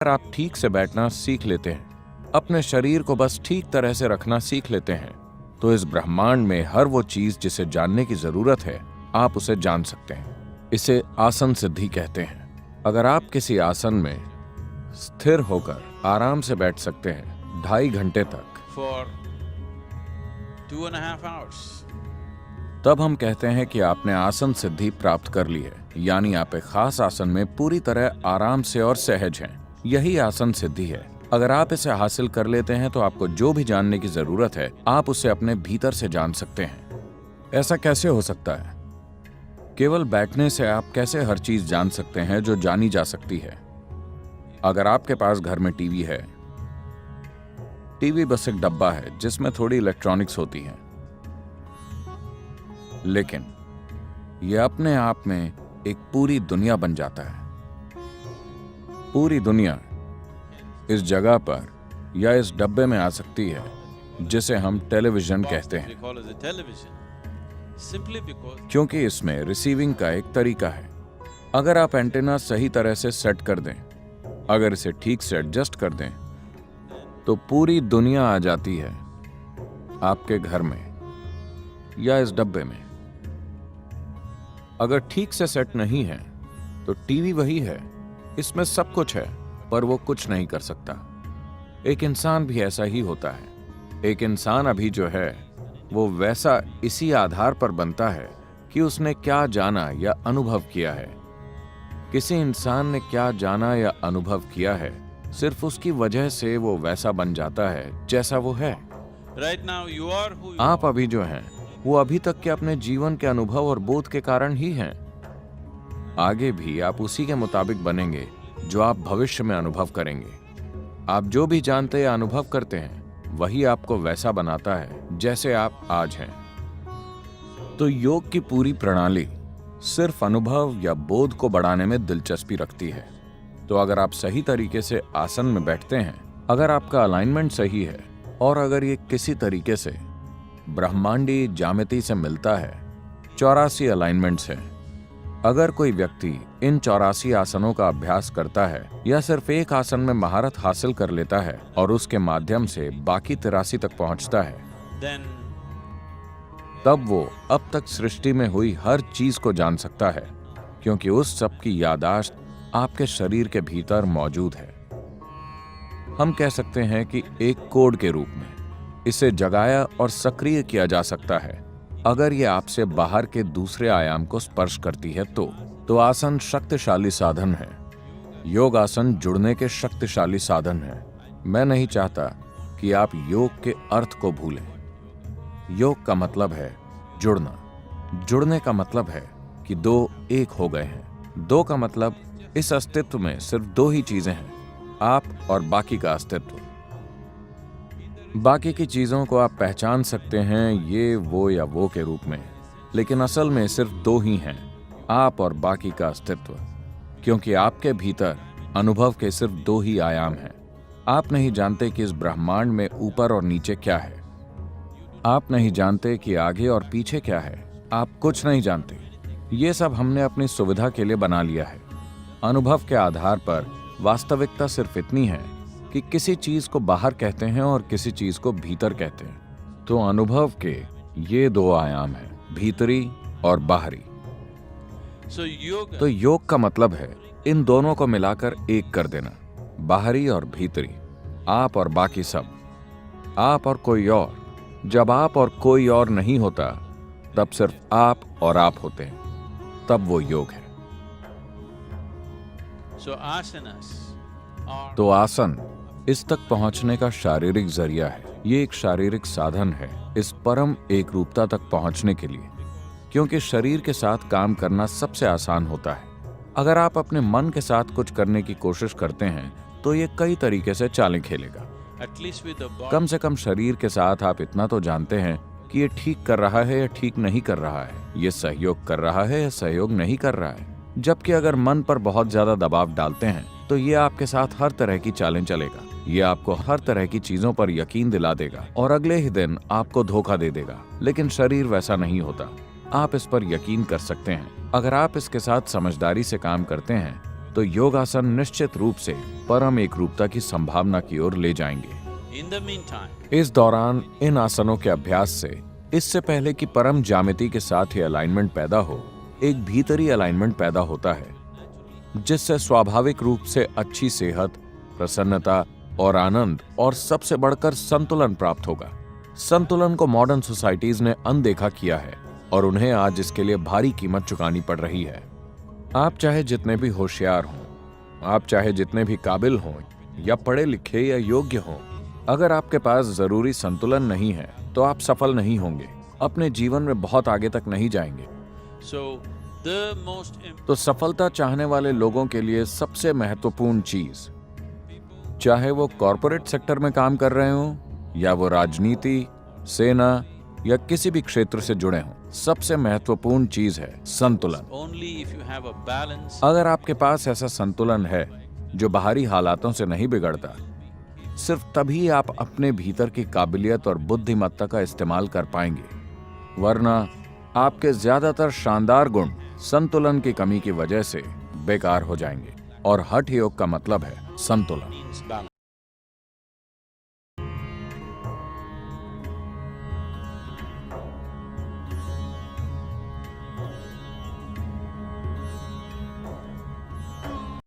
अगर आप ठीक से बैठना सीख लेते हैं, अपने शरीर को बस ठीक तरह से रखना सीख लेते हैं, तो इस ब्रह्मांड में हर वो चीज जिसे जानने की जरूरत है, आप उसे जान सकते हैं। इसे आसन सिद्धि कहते हैं। अगर आप किसी आसन में स्थिर होकर आराम से बैठ सकते हैं 2.5 घंटे तक, for 2.5 hours. तब हम कहते हैं कि आपने आसन सिद्धि प्राप्त कर ली है, यानी आप एक खास आसन में पूरी तरह आराम से और सहज हैं। यही आसन सिद्धि है। अगर आप इसे हासिल कर लेते हैं तो आपको जो भी जानने की जरूरत है, आप उसे अपने भीतर से जान सकते हैं। ऐसा कैसे हो सकता है? केवल बैठने से आप कैसे हर चीज जान सकते हैं जो जानी जा सकती है? अगर आपके पास घर में टीवी है, टीवी बस एक डब्बा है जिसमें थोड़ी इलेक्ट्रॉनिक्स होती है, लेकिन यह अपने आप में एक पूरी दुनिया बन जाता है। पूरी दुनिया इस जगह पर या इस डब्बे में आ सकती है जिसे हम टेलीविजन कहते हैं, We call it a television. Simply because क्योंकि इसमें रिसीविंग का एक तरीका है। अगर आप एंटीना सही तरह से सेट कर दें, अगर इसे ठीक से एडजस्ट कर दें, तो पूरी दुनिया आ जाती है आपके घर में या इस डब्बे में। अगर ठीक से सेट नहीं है तो टीवी वही है, इसमें सब कुछ है, पर वो कुछ नहीं कर सकता। एक इंसान भी ऐसा ही होता है। एक इंसान अभी जो है वो वैसा इसी आधार पर बनता है कि उसने क्या जाना या अनुभव किया है। किसी इंसान ने क्या जाना या अनुभव किया है, सिर्फ उसकी वजह से वो वैसा बन जाता है जैसा वो है। right now you are who you आप are. अभी जो हैं वो अभी तक के अपने जीवन के अनुभव और बोध के कारण ही हैं। आगे भी आप उसी के मुताबिक बनेंगे जो आप भविष्य में अनुभव करेंगे। आप जो भी जानते या अनुभव करते हैं वही आपको वैसा बनाता है जैसे आप आज हैं। तो योग की पूरी प्रणाली सिर्फ अनुभव या बोध को बढ़ाने में दिलचस्पी रखती है। तो अगर आप सही तरीके से आसन में बैठते हैं, अगर आपका अलाइनमेंट सही है और अगर ये किसी तरीके से ब्रह्मांडी ज्यामिति से मिलता है, 84 अलाइनमेंट्स हैं। अगर कोई व्यक्ति इन 84 आसनों का अभ्यास करता है या सिर्फ एक आसन में महारत हासिल कर लेता है और उसके माध्यम से बाकी 83 तक पहुंचता है, Then तब वो अब तक सृष्टि में हुई हर चीज को जान सकता है, क्योंकि उस सब की याददाश्त आपके शरीर के भीतर मौजूद है। हम कह सकते हैं कि एक कोड के रूप में इसे जगाया और सक्रिय किया जा सकता है। अगर ये आपसे बाहर के दूसरे आयाम को स्पर्श करती है तो आसन शक्तिशाली साधन है। योग आसन जुड़ने के शक्तिशाली साधन है। मैं नहीं चाहता कि आप योग के अर्थ को भूलें। योग का मतलब है जुड़ना। जुड़ने का मतलब है कि दो एक हो गए हैं। दो का मतलब इस अस्तित्व में सिर्फ दो ही चीजें हैं, आप और बाकी का अस्तित्व। बाकी की चीजों को आप पहचान सकते हैं ये, वो या वो के रूप में, लेकिन असल में सिर्फ दो ही हैं, आप और बाकी का अस्तित्व। क्योंकि आपके भीतर अनुभव के सिर्फ दो ही आयाम हैं। आप नहीं जानते कि इस ब्रह्मांड में ऊपर और नीचे क्या है। आप नहीं जानते कि आगे और पीछे क्या है। आप कुछ नहीं जानते। ये सब हमने अपनी सुविधा के लिए बना लिया है। अनुभव के आधार पर वास्तविकता सिर्फ इतनी है कि किसी चीज को बाहर कहते हैं और किसी चीज को भीतर कहते हैं। तो अनुभव के ये दो आयाम हैं, भीतरी और बाहरी। so yoga तो योग का मतलब है इन दोनों को मिलाकर एक कर देना, बाहरी और भीतरी, आप और बाकी सब, आप और कोई और। जब आप और कोई और नहीं होता, तब सिर्फ आप और आप होते हैं, तब वो योग है। so asanas are तो आसन इस तक पहुंचने का शारीरिक जरिया है। ये एक शारीरिक साधन है इस परम एक रूपता तक पहुंचने के लिए, क्योंकि शरीर के साथ काम करना सबसे आसान होता है। अगर आप अपने मन के साथ कुछ करने की कोशिश करते हैं तो ये कई तरीके से चालें खेलेगा। at least with the body. कम से कम शरीर के साथ आप इतना तो जानते हैं कि ये ठीक कर रहा है या ठीक नहीं कर रहा है, ये सहयोग कर रहा है या सहयोग नहीं कर रहा है। जबकि अगर मन पर बहुत ज्यादा दबाव डालते हैं तो ये आपके साथ हर तरह की चालें चलेगा। ये आपको हर तरह की चीजों पर यकीन दिला देगा और अगले ही दिन आपको धोखा दे देगा। लेकिन शरीर वैसा नहीं होता। आप इस पर यकीन कर सकते हैं। अगर आप इसके साथ समझदारी से काम करते हैं तो योगासन निश्चित रूप से परम एकरूपता की संभावना की ओर ले जाएंगे। In the meantime, इस दौरान इन आसनों के अभ्यास से इससे पहले कि परम ज्यामिति के साथ ही अलाइनमेंट पैदा हो, एक भीतरी अलाइनमेंट पैदा होता है, जिससे स्वाभाविक रूप से अच्छी सेहत, प्रसन्नता और आनंद और सबसे बढ़कर संतुलन प्राप्त होगा। संतुलन को मॉडर्न सोसाइटीज ने अनदेखा किया है और उन्हें आज इसके लिए भारी कीमत चुकानी पड़ रही है। आप चाहे जितने भी होशियार हों, आप चाहे जितने भी काबिल हों या पढ़े लिखे या योग्य हों, अगर आपके पास जरूरी संतुलन नहीं है तो आप सफल नहीं होंगे, अपने जीवन में बहुत आगे तक नहीं जाएंगे। so the most important तो सफलता चाहने वाले लोगों के लिए सबसे महत्वपूर्ण चीज, चाहे वो कॉरपोरेट सेक्टर में काम कर रहे हों या वो राजनीति, सेना या किसी भी क्षेत्र से जुड़े हों, सबसे महत्वपूर्ण चीज है संतुलन। only if you have a balance अगर आपके पास ऐसा संतुलन है जो बाहरी हालातों से नहीं बिगड़ता, सिर्फ तभी आप अपने भीतर की काबिलियत और बुद्धिमत्ता का इस्तेमाल कर पाएंगे, वरना आपके ज्यादातर शानदार गुण संतुलन की कमी की वजह से बेकार हो जाएंगे। और हठ योग का मतलब है संतुलन। means balance.